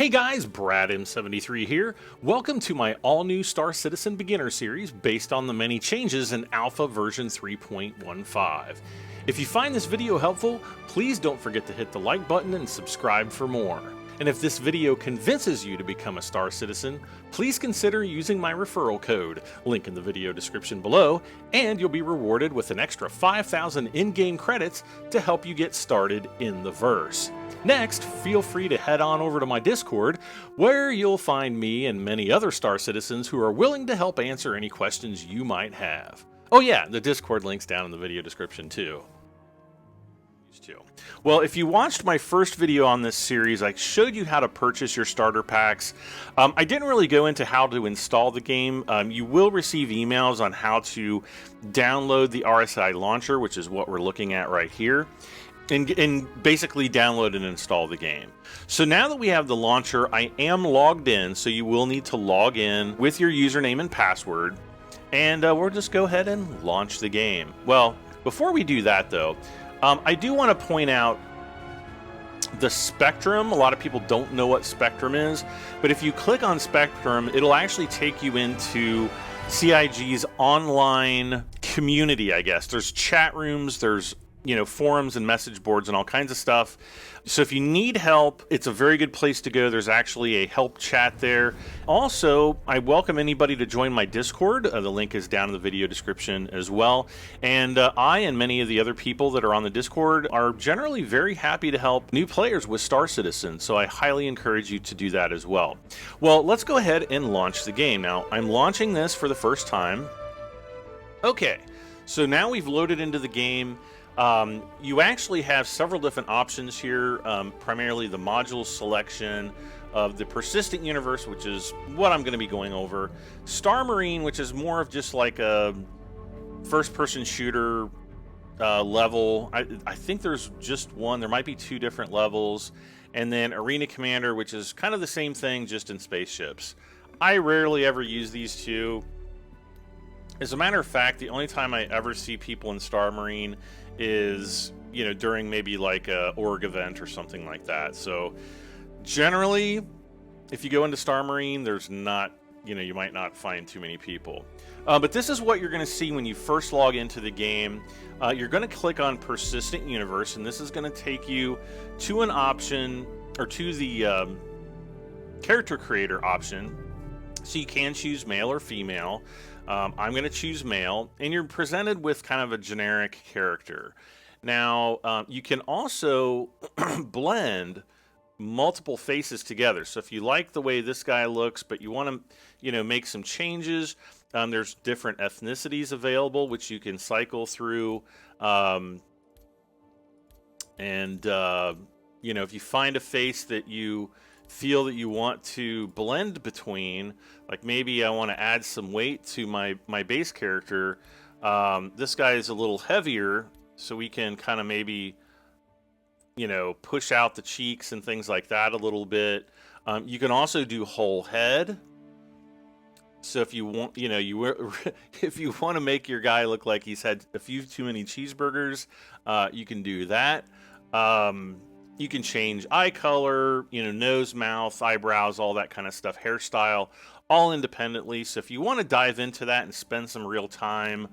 Hey guys, Brad M73 here. Welcome to my all-new Star Citizen Beginner series based on the many changes in Alpha version 3.15. If you find this video helpful, please don't forget to hit the like button and subscribe for more. And if this video convinces you to become a Star Citizen, please consider using my referral code, link in the video description below, and you'll be rewarded with an extra 5,000 in-game credits to help you get started in the verse. Next, feel free to head on over to my Discord, where you'll find me and many other Star Citizens who are willing to help answer any questions you might have. Oh yeah, the Discord link's down in the video description too. Well, if you watched my first video on this series, I showed you how to purchase your starter packs. I didn't really go into how to install the game. You will receive emails on how to download the RSI launcher, which is what we're looking at right here, and basically download and install the game. So now that we have the launcher, I am logged in, so you will need to log in with your username and password, and we'll just go ahead and launch the game. Well, before we do that though, I do want to point out the Spectrum. A lot of people don't know what Spectrum is, but if you click on Spectrum, it'll actually take you into CIG's online community, I guess. There's chat rooms, there's forums and message boards and all kinds of stuff. So if you need help, it's a very good place to go. There's actually a help chat there. Also, I welcome anybody to join my Discord. The link is down in the video description as well. And I and many of the other people that are on the Discord are generally very happy to help new players with Star Citizen. So I highly encourage you to do that as well. Well, let's go ahead and launch the game. Now, I'm launching this for the first time. Okay, so now we've loaded into the game. You actually have several different options here, primarily the module selection of the persistent universe, which is what I'm going to be going over. Star Marine, which is more of just like a first-person shooter level. I think there's just one. There might be two different levels. And then Arena Commander, which is kind of the same thing, just in spaceships. I rarely ever use these two. As a matter of fact, the only time I ever see people in Star Marine is, during maybe like a org event or something like that. So generally, if you go into Star Marine, there's not, you might not find too many people. But this is what you're going to see when you first log into the game. You're going to click on Persistent Universe, and this is going to take you to an option, or to the character creator option. So you can choose male or female. I'm going to choose male, and you're presented with kind of a generic character. Now, you can also blend multiple faces together. So if you like the way this guy looks, but you want to, make some changes, there's different ethnicities available, which you can cycle through. If you find a face that you feel that you want to blend between, like maybe I want to add some weight to my base character. This guy is a little heavier, so we can kind of maybe push out the cheeks and things like that a little bit. You can also do whole head. So if you want, if you want to make your guy look like he's had a few too many cheeseburgers, you can do that. You can change eye color, nose, mouth, eyebrows, all that kind of stuff, hairstyle, all independently. So if you want to dive into that and spend some real time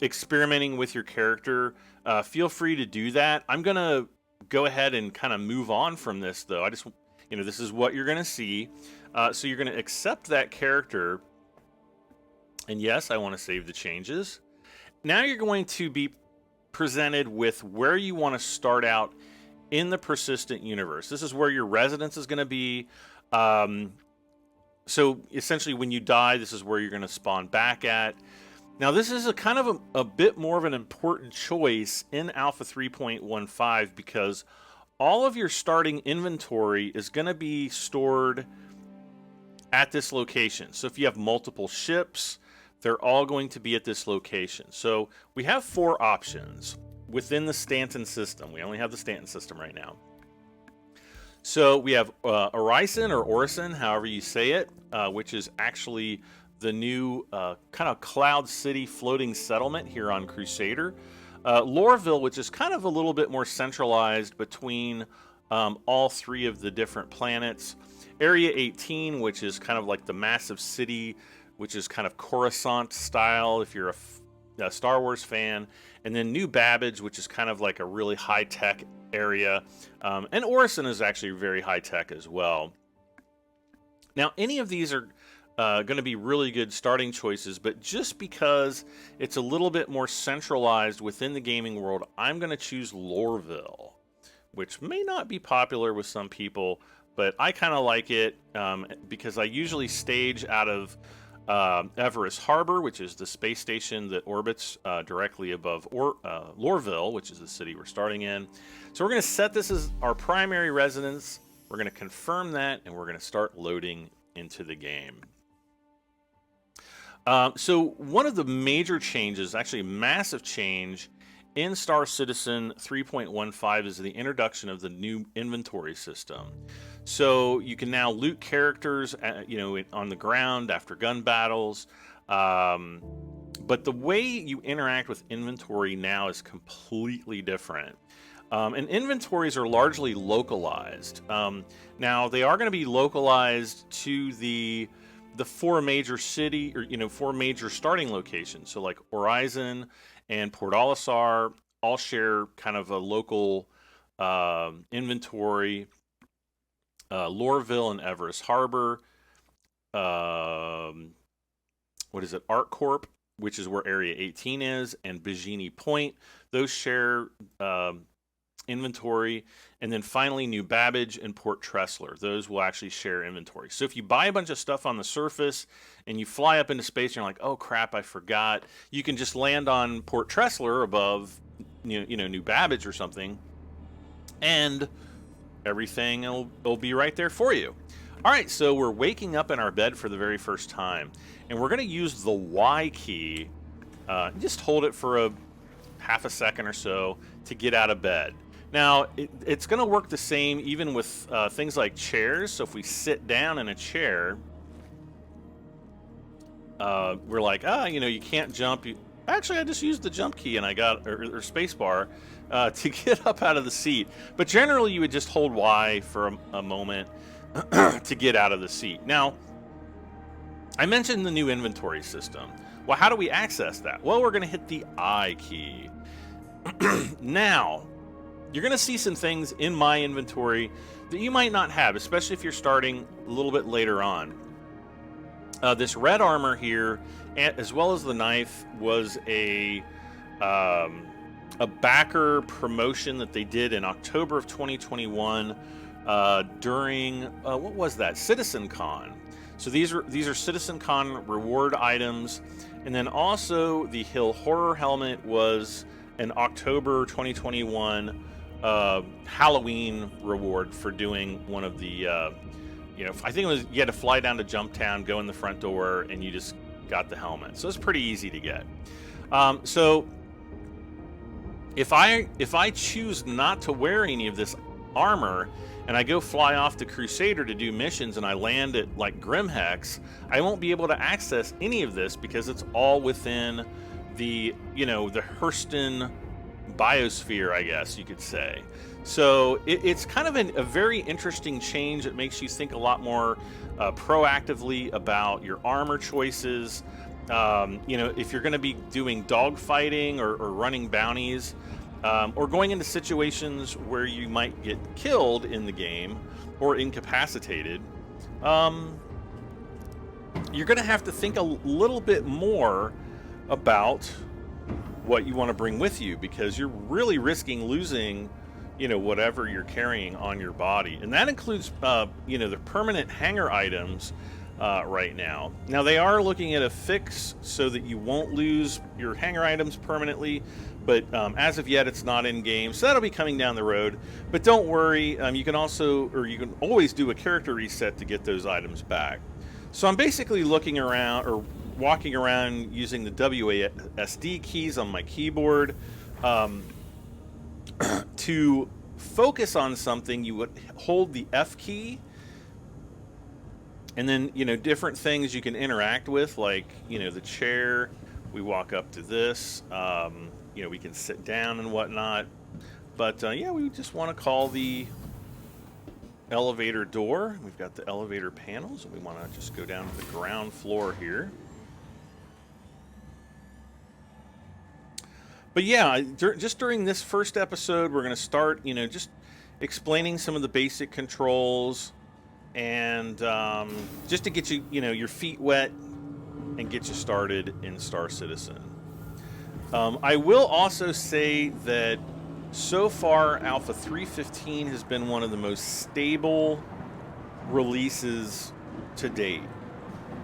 experimenting with your character, feel free to do that. I'm going to go ahead and kind of move on from this, though. This is what you're going to see. So you're going to accept that character. And yes, I want to save the changes. Now you're going to be presented with where you want to start out in the persistent universe. This is where your residence is going to be. So essentially when you die, this is where you're going to spawn back at. Now this is a kind of a bit more of an important choice in Alpha 3.15 because all of your starting inventory is going to be stored at this location. So if you have multiple ships, they're all going to be at this location. So we have 4 options within the Stanton system. We only have the Stanton system right now. So we have Orison or Orison, however you say it, which is actually the new kind of Cloud City floating settlement here on Crusader. Lorville, which is kind of a little bit more centralized between all 3 of the different planets. Area 18, which is kind of like the massive city, which is kind of Coruscant style if you're a Star Wars fan. And then New Babbage, which is kind of like a really high-tech area. And Orison is actually very high-tech as well. Now, any of these are going to be really good starting choices, but just because it's a little bit more centralized within the gaming world, I'm going to choose Lorville, which may not be popular with some people, but I kind of like it because I usually stage out of Everest Harbor, which is the space station that orbits directly above Lorville, which is the city we're starting in. So we're going to set this as our primary residence. We're going to confirm that, and we're going to start loading into the game. So one of the major changes, actually a massive change in Star Citizen 3.15 is the introduction of the new inventory system. So you can now loot characters, on the ground after gun battles. But the way you interact with inventory now is completely different. And inventories are largely localized. Now they are going to be localized to the 4 major four major starting locations. So like Horizon and Port Olisar all share kind of a local inventory. Lorville and Everest Harbor. What is it? ArcCorp, which is where Area 18 is, and Bikini Point. Those share inventory. And then finally, New Babbage and Port Tressler. Those will actually share inventory. So if you buy a bunch of stuff on the surface and you fly up into space and you're like, oh crap, I forgot, you can just land on Port Tressler above New Babbage or something, and everything will be right there for you. All right, so we're waking up in our bed for the very first time, and we're going to use the Y key. Just hold it for half a second or so to get out of bed. Now, it's going to work the same even with things like chairs. So if we sit down in a chair, we're like, you can't jump. Actually, I just used the jump key and I got, or space bar, to get up out of the seat. But generally, you would just hold Y for a moment to get out of the seat. Now, I mentioned the new inventory system. Well, how do we access that? Well, we're going to hit the I key. Now, you're going to see some things in my inventory that you might not have, especially if you're starting a little bit later on. This red armor here, as well as the knife, was a backer promotion that they did in October of 2021 during, what was that? CitizenCon. So these are CitizenCon reward items. And then also the Hill Horror Helmet was an October 2021 Halloween reward for doing one of the, I think it was, you had to fly down to Jumptown, go in the front door, and you just got the helmet. So it's pretty easy to get. So if I choose not to wear any of this armor and I go fly off to Crusader to do missions and I land at like Grimhex, I won't be able to access any of this because it's all within the Hurston biosphere, I guess you could say. So it's kind of a very interesting change. It makes you think a lot more proactively about your armor choices. If you're going to be doing dogfighting or running bounties, or going into situations where you might get killed in the game or incapacitated, you're going to have to think a little bit more about what you want to bring with you, because you're really risking losing, whatever you're carrying on your body. And that includes, the permanent hanger items right now. Now, they are looking at a fix so that you won't lose your hanger items permanently, but as of yet, it's not in game. So that'll be coming down the road. But don't worry, you can always do a character reset to get those items back. So I'm basically looking around, or walking around using the WASD keys on my keyboard. To focus on something, you would hold the F key, and then, different things you can interact with, like, the chair. We walk up to this, we can sit down and whatnot. But, we just want to call the elevator door. We've got the elevator panels, and we want to just go down to the ground floor here. But yeah, just during this first episode, we're going to start, you know, just explaining some of the basic controls, and just to get you, you know, your feet wet and get you started in Star Citizen. I will also say that so far, Alpha 3.15 has been one of the most stable releases to date.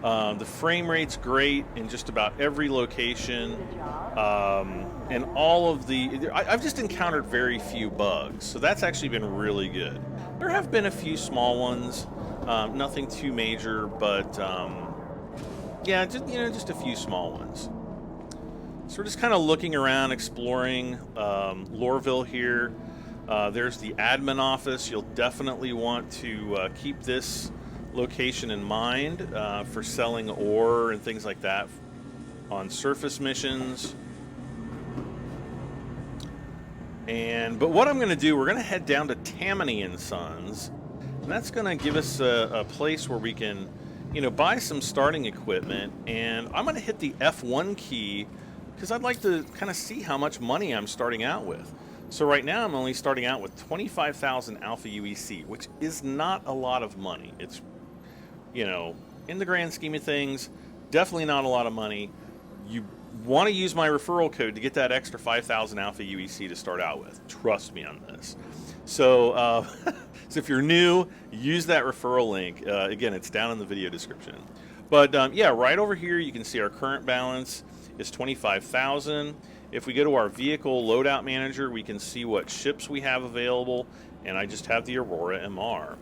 The frame rate's great in just about every location, and all of the... I've just encountered very few bugs, so that's actually been really good. There have been a few small ones, nothing too major, but yeah, just a few small ones. So we're just kind of looking around, exploring Lorville here. There's the admin office. You'll definitely want to keep this location in mind for selling ore and things like that on surface missions. But what I'm going to do, we're going to head down to Tammany and Sons, and that's going to give us a place where we can, you know, buy some starting equipment. And I'm going to hit the F1 key because I'd like to kind of see how much money I'm starting out with. So right now I'm only starting out with 25,000 Alpha UEC, which is not a lot of money. It's, you know, in the grand scheme of things, definitely not a lot of money. You want to use my referral code to get that extra 5,000 Alpha UEC to start out with. Trust me on this. So, so if you're new, use that referral link. Again, it's down in the video description. But yeah, right over here you can see our current balance is 25,000. If we go to our vehicle loadout manager, we can see what ships we have available, and I just have the Aurora MR.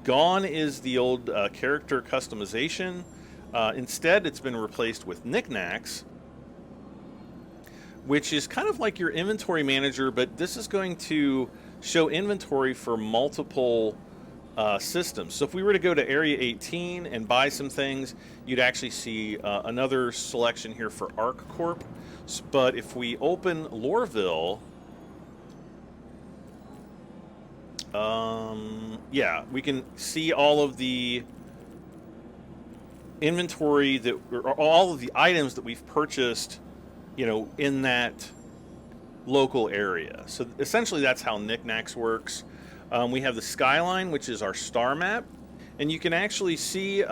Gone is the old character customization. Instead, it's been replaced with knickknacks, which is kind of like your inventory manager, but this is going to show inventory for multiple systems. So if we were to go to Area 18 and buy some things, you'd actually see another selection here for ArcCorp. But if we open Lorville, yeah, we can see all of the inventory that, or all of the items that we've purchased, you know, in that local area. So essentially that's how knickknacks works. We have the skyline, which is our star map, and you can actually see,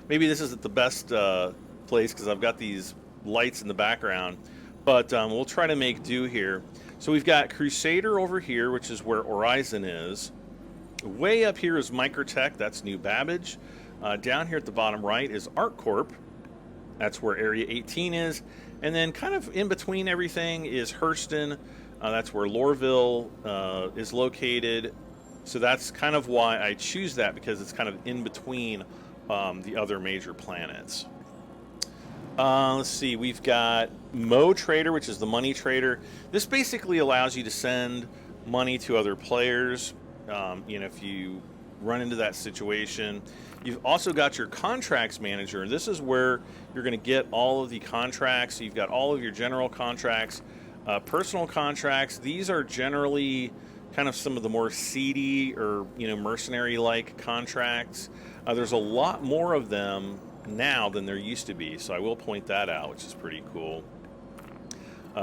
maybe this isn't the best place because I've got these lights in the background, but we'll try to make do here. So we've got Crusader over here, which is where Horizon is. Way up here is Microtech, that's New Babbage. Down here at the bottom right is ArcCorp, that's where Area 18 is. And then kind of in between everything is Hurston, that's where Lorville is located. So that's kind of why I choose that, because it's kind of in between the other major planets. Let's see, we've got Mo Trader, which is the money trader. This basically allows you to send money to other players, you know, if you run into that situation. You've also got your contracts manager. This is where you're going to get all of the contracts. So you've got all of your general contracts, personal contracts. These are generally kind of some of the more seedy or, you know, mercenary-like contracts. There's a lot more of them now than there used to be, so I will point that out, which is pretty cool.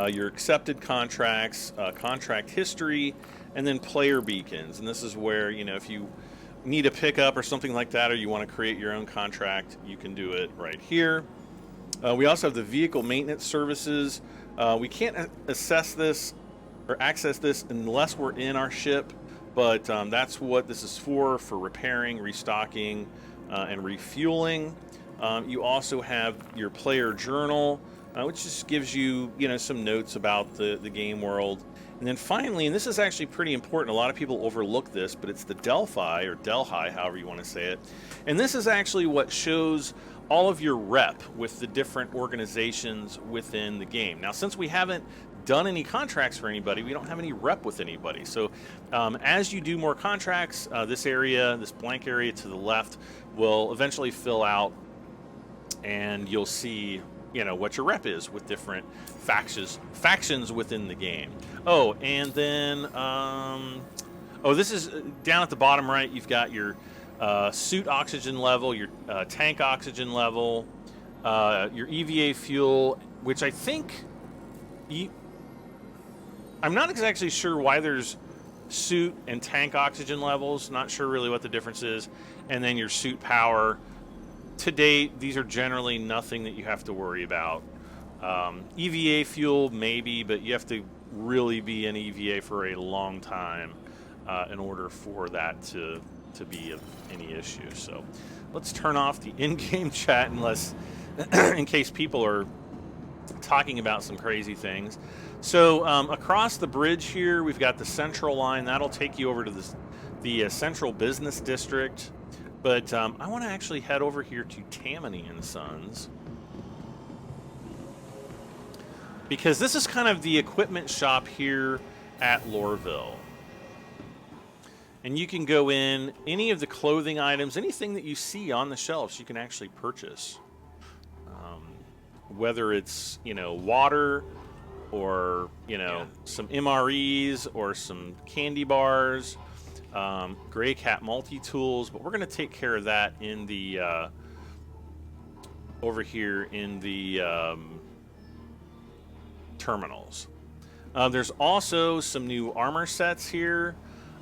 Your accepted contracts, contract history, and then player beacons. And this is where, you know, if you need a pickup or something like that, or you want to create your own contract, you can do it right here. We also have the vehicle maintenance services. We can't assess this or access this unless we're in our ship, but that's what this is for repairing, restocking, and refueling. You also have your player journal, which just gives you, you know, some notes about the game world. And then finally, and this is actually pretty important, a lot of people overlook this, but it's the Delphi, or Delhi, however you want to say it. And this is actually what shows all of your rep with the different organizations within the game. Now, since we haven't done any contracts for anybody, we don't have any rep with anybody. So as you do more contracts, this area, this blank area to the left, will eventually fill out, and you'll see, you know, what your rep is with different factions within the game. Oh, and then Oh, this is down at the bottom right. You've got your suit oxygen level, your tank oxygen level, your EVA fuel, which I think I'm not exactly sure why there's suit and tank oxygen levels. Not sure really what the difference is. And then your suit power. To date, these are generally nothing that you have to worry about. EVA fuel, maybe, but you have to really be an EVA for a long time in order for that to be of any issue. So let's turn off the in-game chat unless, in case people are talking about some crazy things. So across the bridge here, we've got the central line. That'll take you over to the central business district. But I want to actually head over here to Tammany and Sons, because this is kind of the equipment shop here at Lorville. And you can go in, any of the clothing items, anything that you see on the shelves, you can actually purchase. Whether it's, you know, water or, you know, some MREs or some candy bars, Gray Cat multi-tools, but we're going to take care of that in the, over here in the terminals. There's also some new armor sets here.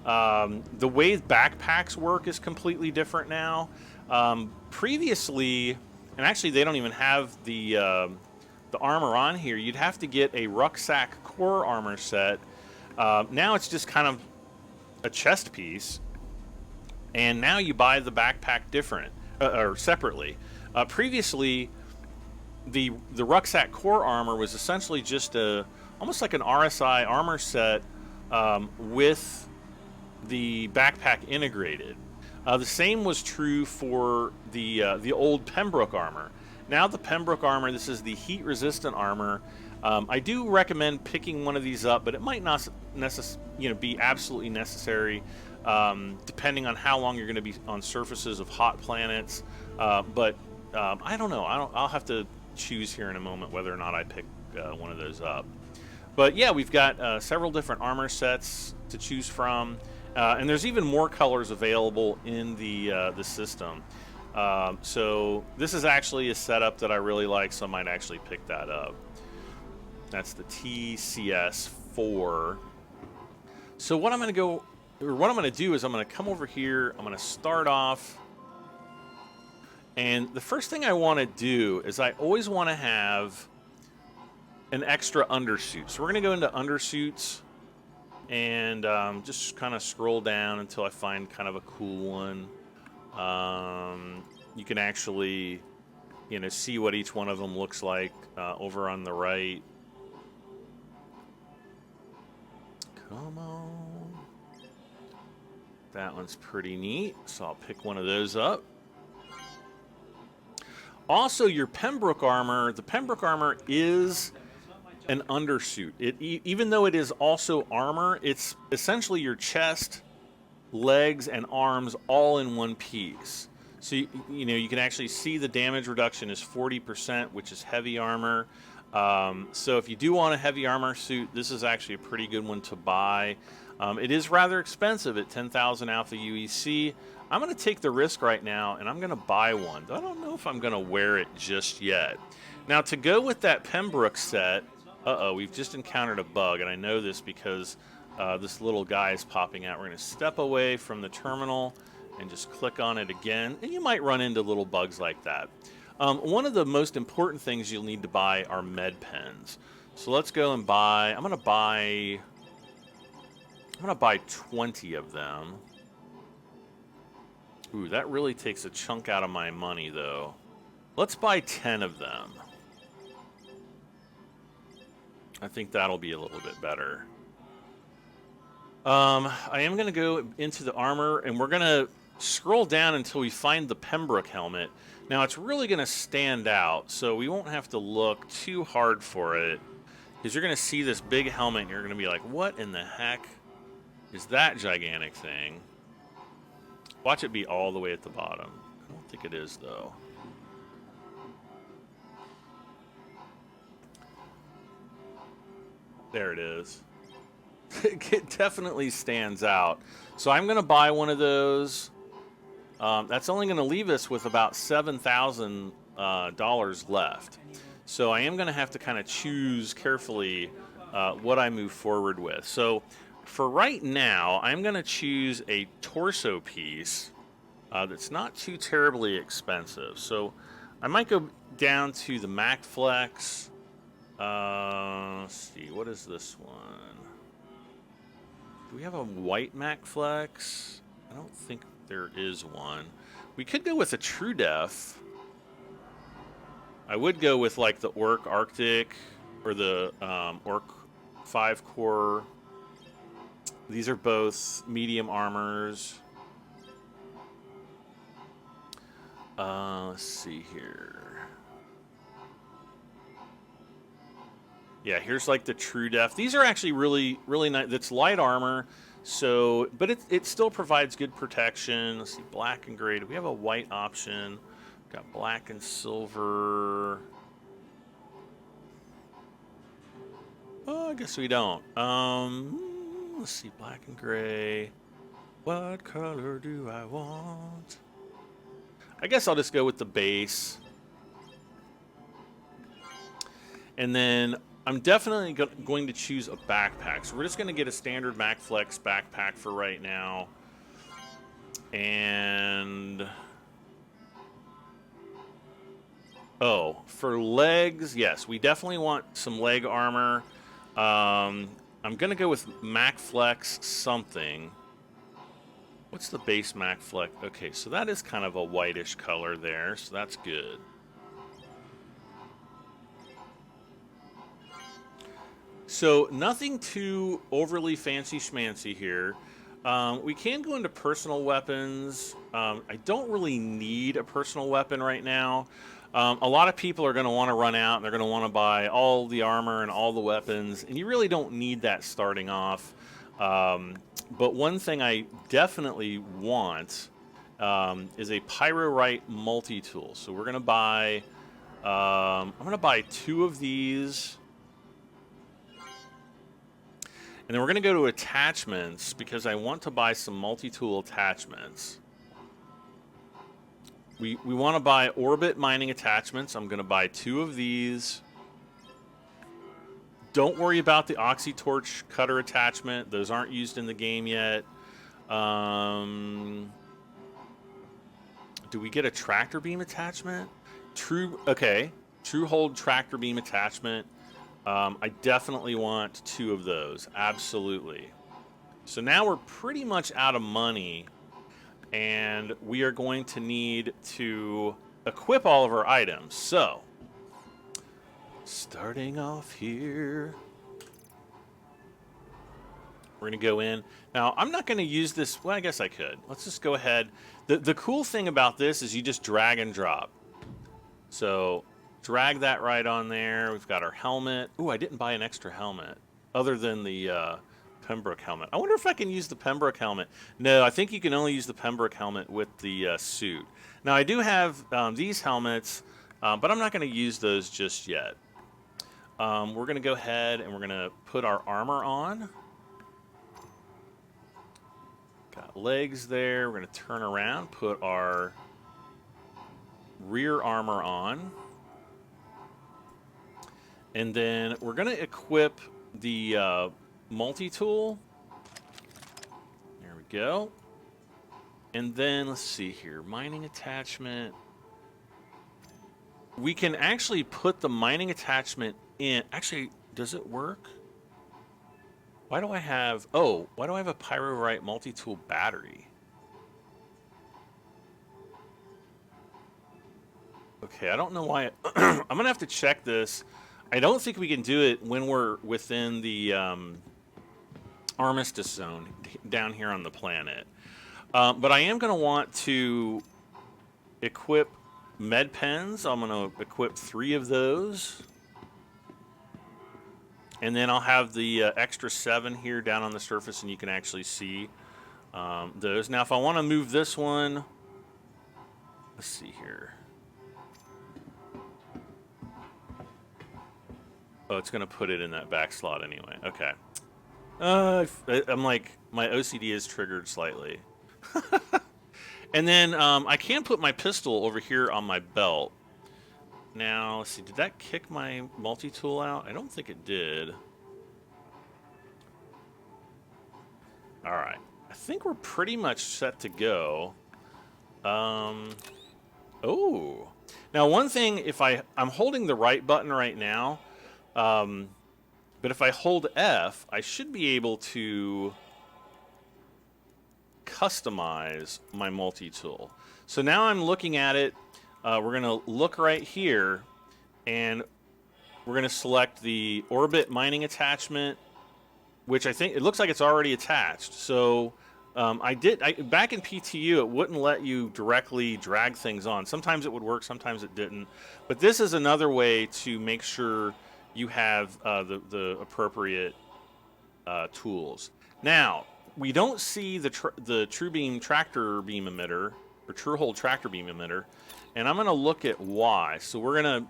The way backpacks work is completely different now. Previously, and actually they don't even have the armor on here, you'd have to get a rucksack core armor set. Now it's just kind of a chest piece, and now you buy the backpack different or separately. Previously, the rucksack core armor was essentially just almost like an RSI armor set with the backpack integrated. The same was true for the old Pembroke armor. Now the Pembroke armor, this is the heat-resistant armor. I do recommend picking one of these up, but it might not be absolutely necessary, depending on how long you're going to be on surfaces of hot planets. But I don't know. I'll have to choose here in a moment whether or not I pick one of those up. But yeah, we've got several different armor sets to choose from. And there's even more colors available in the system. So this is actually a setup that I really like, so I might actually pick that up. That's the TCS4. So what I'm going to do is I'm going to come over here. I'm going to start off. And the first thing I want to do is I always want to have an extra undersuit. So we're going to go into undersuits. And just kind of scroll down until I find kind of a cool one. You can actually, you know, see what each one of them looks like over on the right. Come on. That one's pretty neat, so I'll pick one of those up. Also, your Pembroke armor, the Pembroke armor is an undersuit. Even though it is also armor, it's essentially your chest, legs, and arms all in one piece. So you know, you can actually see the damage reduction is 40%, which is heavy armor. So if you do want a heavy armor suit, this is actually a pretty good one to buy. It is rather expensive at 10,000 Alpha UEC. I'm going to take the risk right now, and I'm going to buy one. I don't know if I'm going to wear it just yet. Now, to go with that Pembroke set, we've just encountered a bug, and I know this because this little guy is popping out. We're going to step away from the terminal and just click on it again, and you might run into little bugs like that. One of the most important things you'll need to buy are med pens. So let's go and buy. I'm going to buy 20 of them. Ooh, that really takes a chunk out of my money, though. Let's buy 10 of them. I think that'll be a little bit better. I am going to go into the armor, and we're going to scroll down until we find the Pembroke helmet. Now, it's really going to stand out, so we won't have to look too hard for it, because you're going to see this big helmet, and you're going to be like, what in the heck is that gigantic thing? Watch it be all the way at the bottom. I don't think it is, though. There it is. it definitely stands out. So I'm going to buy one of those. That's only going to leave us with about $7,000 left. So I am going to have to kind of choose carefully what I move forward with. So for right now, I'm going to choose a torso piece that's not too terribly expensive. So I might go down to the MacFlex. Let's see, what is this one? Do we have a white MacFlex? I don't think there is one. We could go with a TrueDef. I would go with like the Orc Arctic or the Orc 5-core. These are both medium armors. Let's see here. Yeah, here's like the TrueDef. These are actually really nice. It's light armor, so but it still provides good protection. Let's see, black and gray. Do we have a white option? Got black and silver. Oh, I guess we don't. Let's see, black and gray. What color do I want? I guess I'll just go with the base. And then I'm definitely going to choose a backpack. So we're just going to get a standard MacFlex backpack for right now. And oh, for legs, yes, we definitely want some leg armor. I'm going to go with MacFlex something. What's the base MacFlex? Okay, so that is kind of a whitish color there, so that's good. So nothing too overly fancy schmancy here. We can go into personal weapons. I don't really need a personal weapon right now. A lot of people are going to want to run out and they're going to want to buy all the armor and all the weapons, and you really don't need that starting off. But one thing I definitely want is a Pyrorite multi-tool. So we're going to buy, I'm going to buy 2 of these. And then we're going to go to attachments because I want to buy some multi-tool attachments. We want to buy orbit mining attachments. I'm going to buy 2 of these. Don't worry about the OxyTorch cutter attachment. Those aren't used in the game yet. Do we get a tractor beam attachment? Okay. True hold tractor beam attachment. I definitely want 2 of those. Absolutely. So now we're pretty much out of money, and we are going to need to equip all of our items. So, starting off here, we're going to go in. Now, I'm not going to use this. Well, I guess I could. Let's just go ahead. The cool thing about this is you just drag and drop. So drag that right on there. We've got our helmet. Ooh, I didn't buy an extra helmet other than the Pembroke helmet. I wonder if I can use the Pembroke helmet. No, I think you can only use the Pembroke helmet with the suit. Now, I do have these helmets, but I'm not going to use those just yet. We're going to go ahead and we're going to put our armor on. Got legs there. We're going to turn around, put our rear armor on. And then we're going to equip the multi-tool. There we go. And then, let's see here. Mining attachment. We can actually put the mining attachment in. Actually, does it work? Why do I have... Oh, why do I have a Pyrorite multi-tool battery? Okay, I don't know why... I'm going to have to check this. I don't think we can do it when we're within the Armistice Zone down here on the planet. But I am going to want to equip med pens. I'm going to equip 3 of those. And then I'll have the extra 7 here down on the surface, and you can actually see those. Now, if I want to move this one, let's see here. Oh, it's going to put it in that back slot anyway. Okay. I'm like, my OCD is triggered slightly. And then I can put my pistol over here on my belt. Now, let's see, did that kick my multi-tool out? I don't think it did. All right, I think we're pretty much set to go. Oh, now one thing, if I'm holding the right button right now, but if I hold F, I should be able to customize my multi-tool. So now I'm looking at it. We're going to look right here, and we're going to select the orbit mining attachment, which I think it looks like it's already attached. So back in PTU, it wouldn't let you directly drag things on. Sometimes it would work, sometimes it didn't. But this is another way to make sure you have the appropriate tools. Now, we don't see the True Beam tractor beam emitter, or True Hold tractor beam emitter, and I'm going to look at why. So what I'm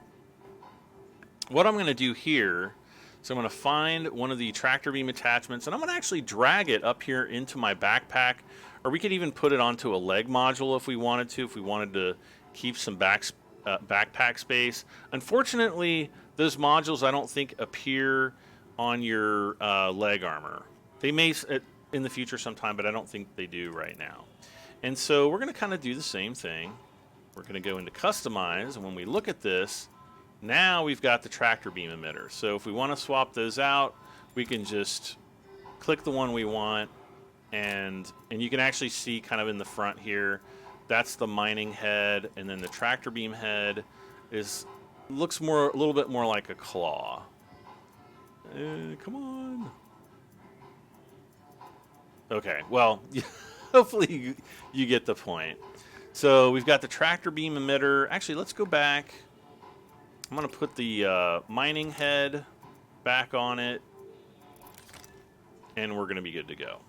going to do here, so I'm going to find one of the tractor beam attachments, and I'm going to actually drag it up here into my backpack, or we could even put it onto a leg module if we wanted to keep some backpack space. Unfortunately, those modules I don't think appear on your leg armor. They may in the future sometime, but I don't think they do right now. And so we're going to kind of do the same thing. We're going to go into customize, and when we look at this, now we've got the tractor beam emitter. So if we want to swap those out, we can just click the one we want, and you can actually see kind of in the front here, that's the mining head, and then the tractor beam head looks a little bit more like a claw. Come on. Okay, well, hopefully you get the point. So we've got the tractor beam emitter. Actually, let's go back. I'm going to put the mining head back on it, and we're going to be good to go.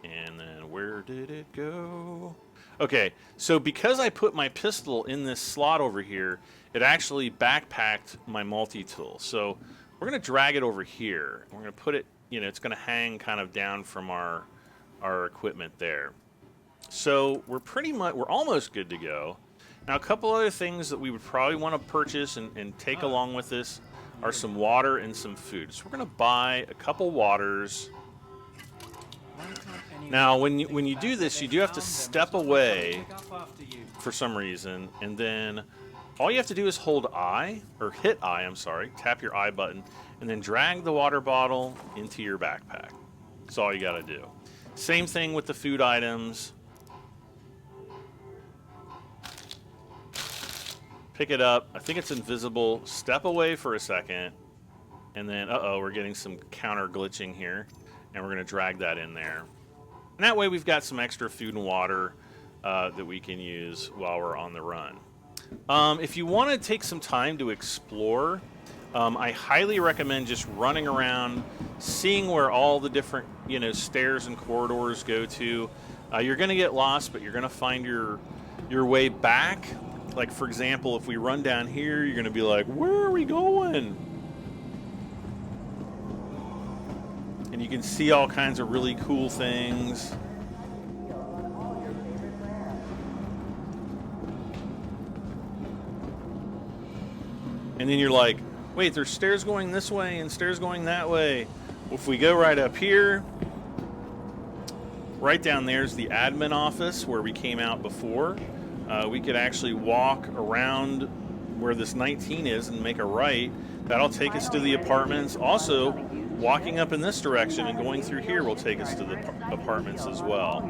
And then where did it go? Okay, so because I put my pistol in this slot over here, it actually backpacked my multi-tool. So we're going to drag it over here. We're going to put it, it's going to hang kind of down from our equipment there. So we're almost good to go. Now, a couple other things that we would probably want to purchase and take along with this are some water and some food. So we're going to buy a couple waters. Now, when you do this, you do have to step away for some reason, and then all you have to do is hold I, or hit I, I'm sorry, tap your I button, and then drag the water bottle into your backpack. That's all you got to do. Same thing with the food items. Pick it up. I think it's invisible. Step away for a second, and then, we're getting some counter glitching here, and we're going to drag that in there. And that way we've got some extra food and water that we can use while we're on the run. If you want to take some time to explore, I highly recommend just running around, seeing where all the different stairs and corridors go to. You're going to get lost, but you're going to find your way back. Like, for example, if we run down here, you're going to be like, where are we going? And you can see all kinds of really cool things. And then you're like, wait, there's stairs going this way and stairs going that way. Well, if we go right up here, right down there's the admin office where we came out before. We could actually walk around where this 19 is and make a right. That'll take us to the apartments. Also, walking up in this direction and going through here will take us to the apartments as well.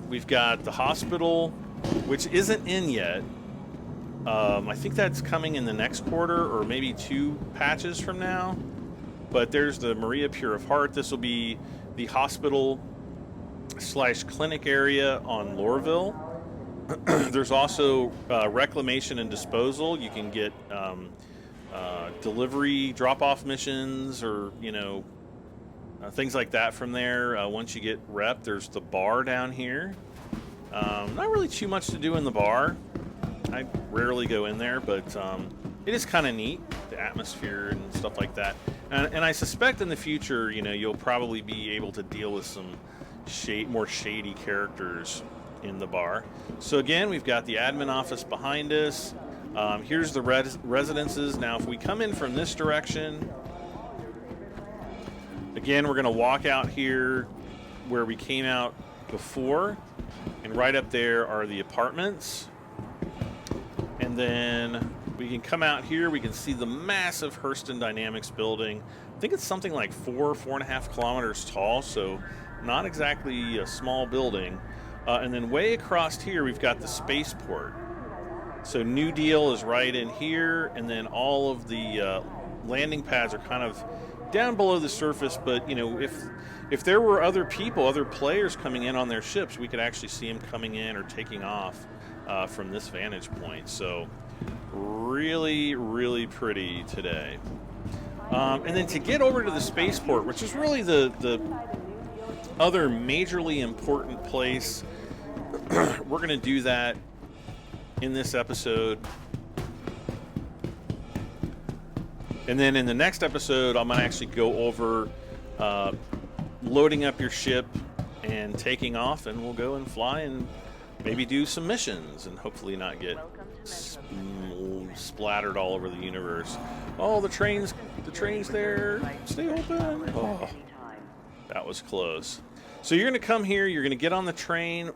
We've got the hospital, which isn't in yet. I think that's coming in the next quarter or maybe 2 patches from now. But there's the Maria Pure of Heart. This will be the hospital/clinic area on Lorville. There's also reclamation and disposal. You can get delivery drop-off missions or things like that from there. Once you get rep, there's the bar down here. Not really too much to do in the bar. I rarely go in there, but it is kind of neat, the atmosphere and stuff like that. And I suspect in the future, you know, you'll probably be able to deal with some more shady characters in the bar. So again, we've got the admin office behind us. Here's the residences. Now, if we come in from this direction, again, we're going to walk out here where we came out before, and right up there are the apartments. And then we can come out here, we can see the massive Hurston Dynamics building. I think it's something like 4.5 kilometers tall, so not exactly a small building. And then way across here, we've got the Spaceport. So New Deal is right in here, and then all of the landing pads are kind of down below the surface. But you know, if there were other people, other players coming in on their ships, we could actually see them coming in or taking off from this vantage point. So really, really pretty today. And then to get over to the Spaceport, which is really the other majorly important place, we're going to do that in this episode. And then in the next episode, I'm going to actually go over loading up your ship and taking off, and we'll go and fly and maybe do some missions and hopefully not get splattered all over the universe. Oh, the train's there. Stay open. Oh, that was close. So you're going to come here. You're going to get on the train.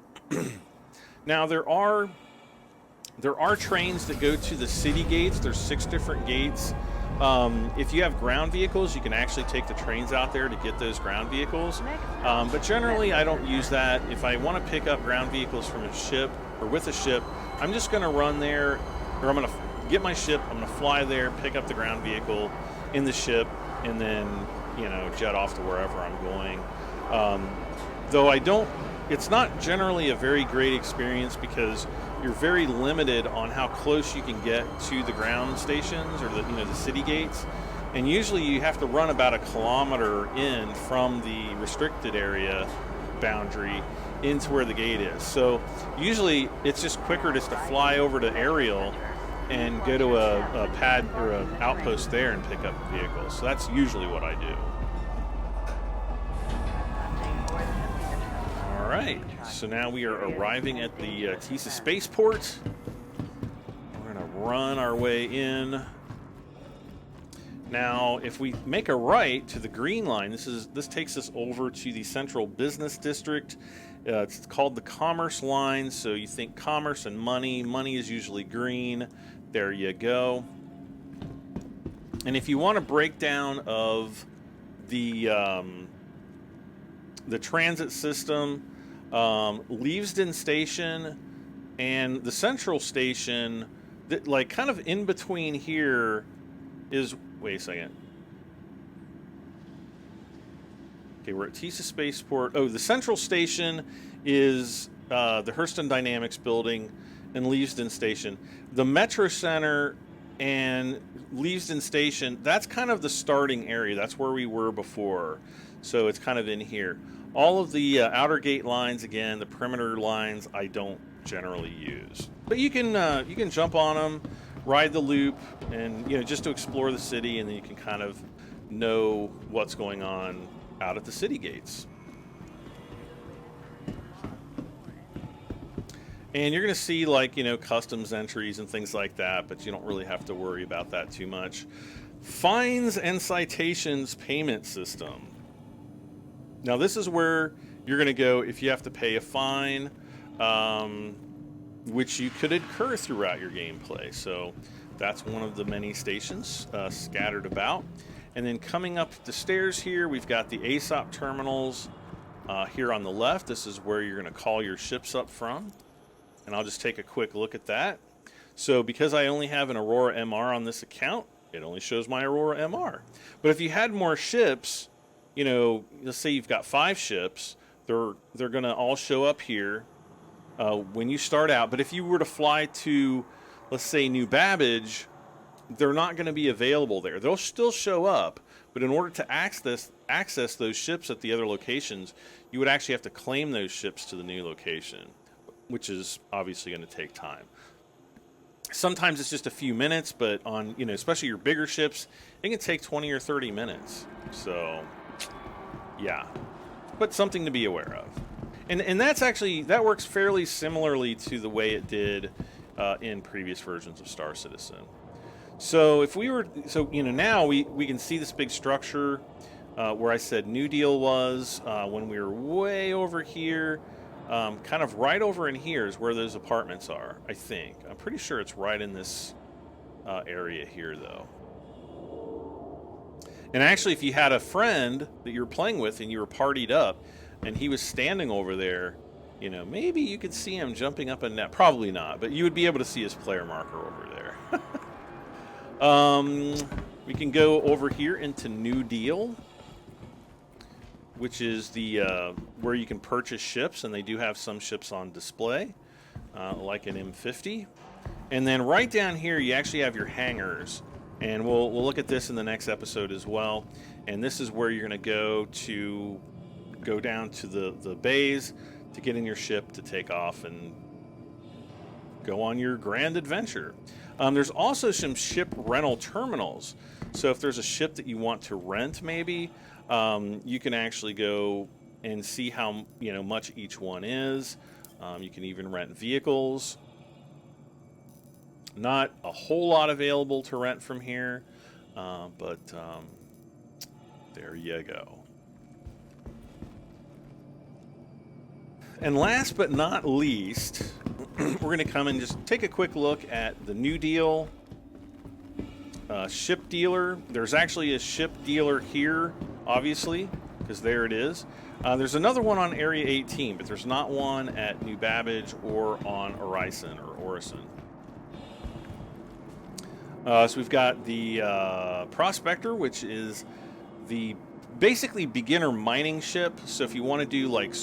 Now there are trains that go to the city gates. There's 6 different gates. If you have ground vehicles, you can actually take the trains out there to get those ground vehicles. But generally, I don't use that. If I want to pick up ground vehicles from a ship or with a ship, I'm just going to run there, or I'm going to get my ship, I'm going to fly there, pick up the ground vehicle in the ship, and then, you know, jet off to wherever I'm going. Though it's not generally a very great experience because you're very limited on how close you can get to the ground stations or the city gates, and usually you have to run about 1 kilometer in from the restricted area boundary into where the gate is. So usually it's just quicker just to fly over to aerial and go to a pad or an outpost there and pick up vehicles. So that's usually what I do. All right, so now we are arriving at the Asus Spaceport. We're going to run our way in. Now, if we make a right to the green line, this takes us over to the Central Business District. It's called the Commerce Line, so you think commerce and money. Money is usually green. There you go. And if you want a breakdown of the transit system, Leavesden Station and the Central Station, like kind of in between here is, wait a second. Okay, we're at Asus Spaceport. Oh, the Central Station is the Hurston Dynamics building and Leavesden Station. The Metro Center and Leavesden Station, that's kind of the starting area. That's where we were before. So it's kind of in here. All of the outer gate lines, again, the perimeter lines, I don't generally use. But you can jump on them, ride the loop, and just to explore the city, and then you can kind of know what's going on out at the city gates. And you're going to see customs entries and things like that, but you don't really have to worry about that too much. Fines and citations payment system. Now this is where you're going to go if you have to pay a fine, which you could incur throughout your gameplay. So that's one of the many stations scattered about. And then coming up the stairs here, we've got the ASOP terminals here on the left. This is where you're going to call your ships up from. And I'll just take a quick look at that. So because I only have an Aurora MR on this account, it only shows my Aurora MR. But if you had more ships, let's say you've got 5 ships, they're going to all show up here when you start out. But if you were to fly to, let's say, New Babbage, they're not going to be available there. They'll still show up, but in order to access those ships at the other locations, you would actually have to claim those ships to the new location, which is obviously going to take time. Sometimes it's just a few minutes, but on, you know, especially your bigger ships, it can take 20 or 30 minutes. So, yeah, but something to be aware of. And that's actually, that works fairly similarly to the way it did in previous versions of Star Citizen. So if we were, so, you know, now we can see this big structure where I said New Deal was when we were way over here. Kind of right over in here is where those apartments are, I think. I'm pretty sure it's right in this area here, though. And actually, if you had a friend that you were playing with and you were partied up and he was standing over there, you know, maybe you could see him jumping up and down. Probably not, but you would be able to see his player marker over there. We can go over here into New Deal, which is the where you can purchase ships, and they do have some ships on display, like an M50. And then right down here, you actually have your hangars, and we'll look at this in the next episode as well. And this is where you're going to go down to the bays to get in your ship to take off and go on your grand adventure. There's also some ship rental terminals. So if there's a ship that you want to rent, maybe you can actually go and see how much each one is. You can even rent vehicles. Not a whole lot available to rent from here, but there you go. And last but not least, we're going to come and just take a quick look at the New Deal ship dealer. There's actually a ship dealer here, obviously, because there it is. There's another one on Area 18, but there's not one at New Babbage or on Orison or Orison. So we've got the Prospector, which is the basically beginner mining ship. So if you want to do like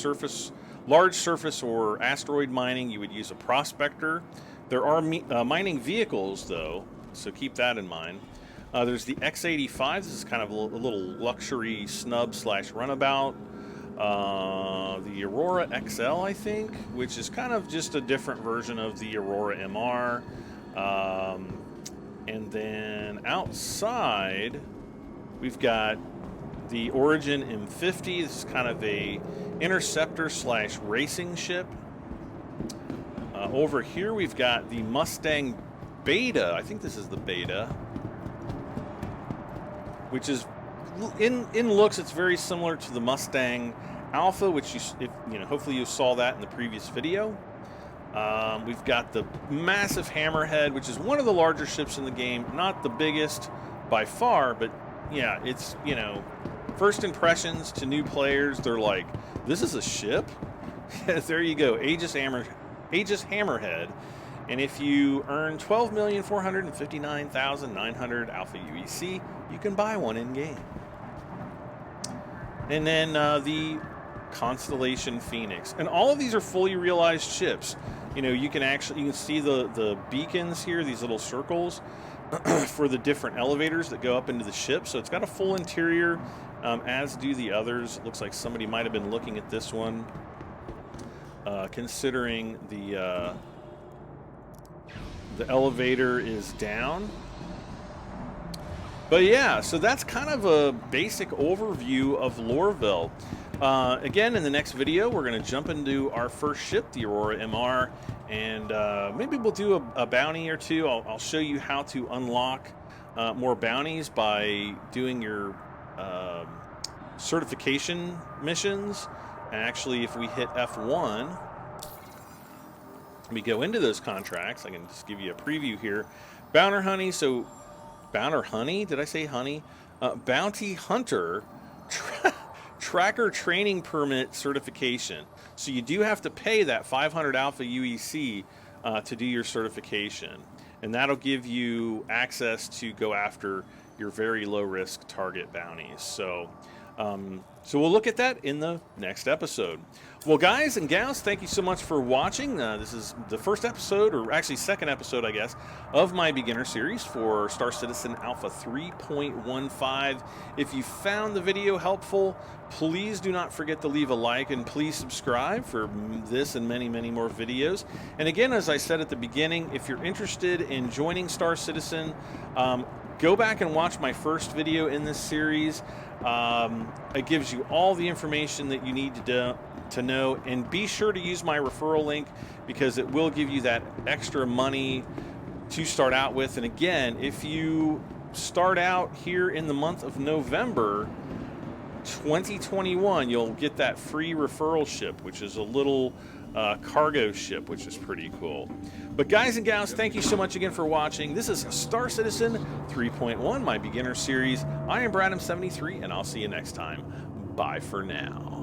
large surface or asteroid mining, you would use a Prospector. There are mining vehicles, though, so keep that in mind. There's the X85. This is kind of a little luxury snub / runabout. The Aurora XL, I think, which is kind of just a different version of the Aurora MR. And then outside, we've got the Origin M50. This is kind of a interceptor / racing ship. Over here, we've got the Mustang Beta. I think this is the Beta, which is in looks, it's very similar to the Mustang Alpha, which hopefully you saw that in the previous video. We've got the massive Hammerhead, which is one of the larger ships in the game. Not the biggest by far, but yeah, it's, first impressions to new players, they're like, this is a ship? There you go, Aegis Hammerhead. And if you earn 12,459,900 Alpha UEC, you can buy one in game. And then the Constellation Phoenix, and all of these are fully realized ships. You can see the beacons here, these little circles for the different elevators that go up into the ship. So it's got a full interior, as do the others. It looks like somebody might have been looking at this one, considering the elevator is down. But yeah, so that's kind of a basic overview of Lorville. Again, in the next video, we're going to jump into our first ship, the Aurora MR, and maybe we'll do a bounty or two. I'll show you how to unlock more bounties by doing your certification missions. And actually, if we hit F1, we go into those contracts. I can just give you a preview here. Bounty Honey, so Bounty Honey, did I say honey? Bounty Hunter Tracker Training Permit Certification. So you do have to pay that 500 Alpha UEC to do your certification. And that'll give you access to go after your very low risk target bounties. So So we'll look at that in the next episode. Well, guys and gals, thank you so much for watching. This is the first episode, or actually second episode, I guess, of my beginner series for Star Citizen Alpha 3.15. If you found the video helpful, please do not forget to leave a like and please subscribe for this and many, many more videos. And again, as I said at the beginning, if you're interested in joining Star Citizen, go back and watch my first video in this series. It gives you all the information that you need to know, and be sure to use my referral link because it will give you that extra money to start out with. And again, if you start out here in the month of November 2021, you'll get that free referral ship, which is a little cargo ship, which is pretty cool. But guys and gals, thank you so much again for watching. This is Star Citizen 3.1, my beginner series. I am Bradham73, and I'll see you next time. Bye for now.